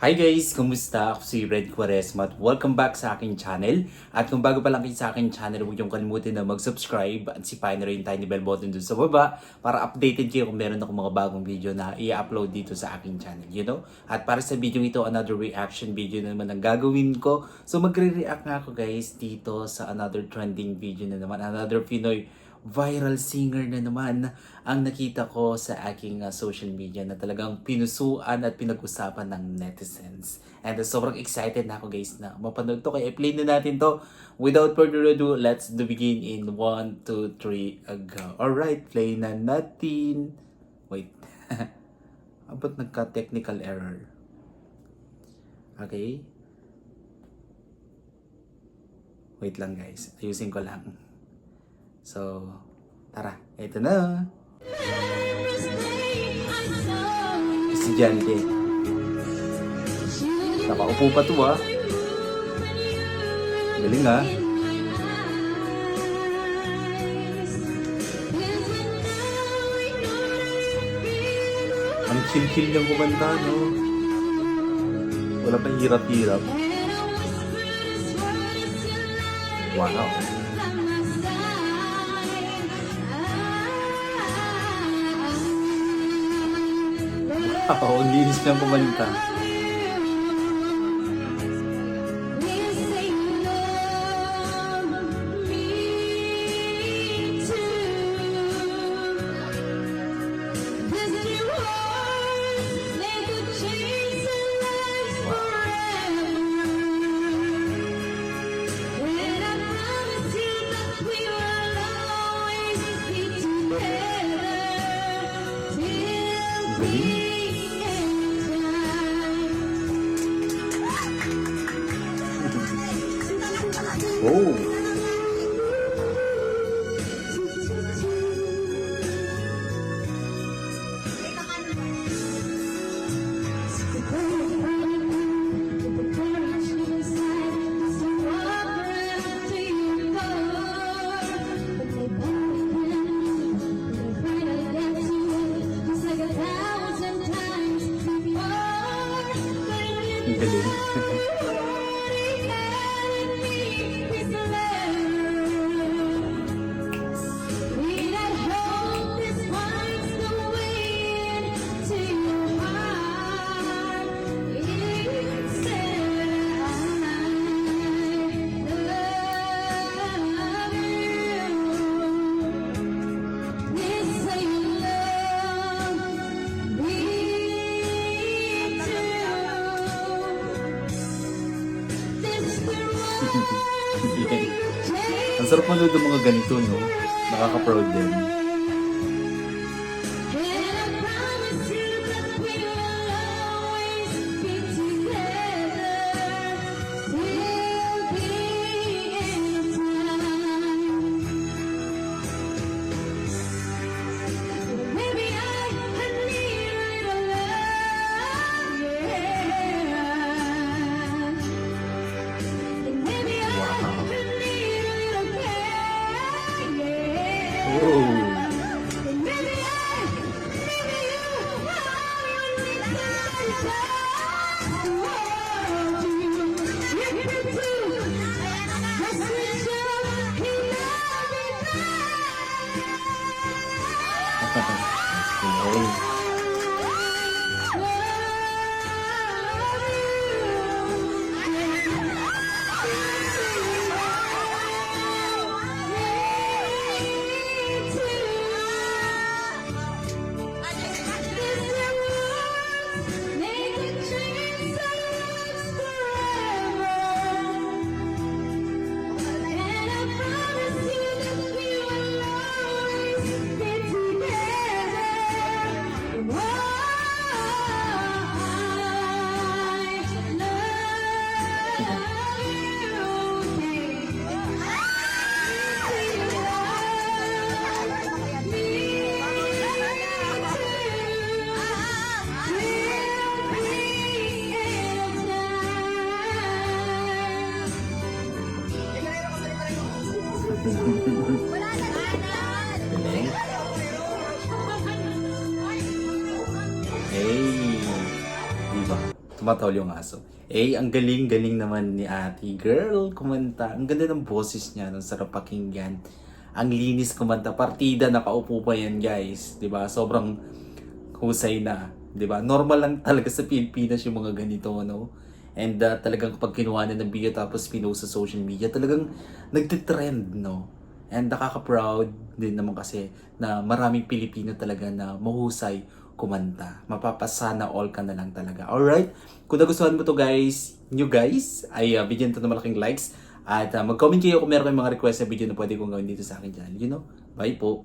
Hi guys! Kumusta? Ako si Red Quaresma at welcome back sa aking channel. At kung bago pa lang kayo sa aking channel, huwag niyong kalimutan na mag-subscribe at sipahin na rin yung tiny bell button dun sa baba para updated kayo kung meron akong mga bagong video na i-upload dito sa aking channel, you know? At para sa video ito, another reaction video na naman ang gagawin ko. So magre-react nga ako guys dito sa another trending video na naman, another Pinoy viral singer na naman ang nakita ko sa aking social media na talagang pinusuan at pinag-usapan ng netizens. And sobrang excited na ako guys na mapanood to. Kaya i-play na natin to. Without further ado, let's begin in 1, 2, 3, go. Alright, play na natin. Wait. Abot nagka-technical error. Okay. Wait lang guys. Ayusin ko lang. So, tara, ito na. Estudyante. Nakaupo pa to Galing Ang chill-chill niyang kumanta, no? Wala pa hirap-hirap. Wow. Ang linis niyang kumanta. Galing. Oh. Galing. Ang sarap manood ng mga ganito, no? Nakaka-proud din. Oh. Galing. Hey, diba? Tumatawal yung aso. Eh, ang galing-galing naman ni ate girl kumanta. Ang ganda ng boses niya, ang sarap pakinggan. Ang linis kumanta. Partida, nakaupo pa yan guys. 'Di ba? Sobrang husay na. 'Di ba? Normal lang talaga sa Pilipinas yung mga ganito, no? And talagang kapag kinuha na ng video tapos pinost sa social media, talagang nagtitrend, no? And nakaka-proud din naman kasi na maraming Pilipino talaga na mahusay kumanta. Mapapasana all ka na lang talaga. Alright? Kung nagustuhan mo to guys, ay bigyan to ng malaking likes. At mag-comment kayo kung meron kayong mga request sa video na pwede kong gawin dito sa akin channel. Bye po!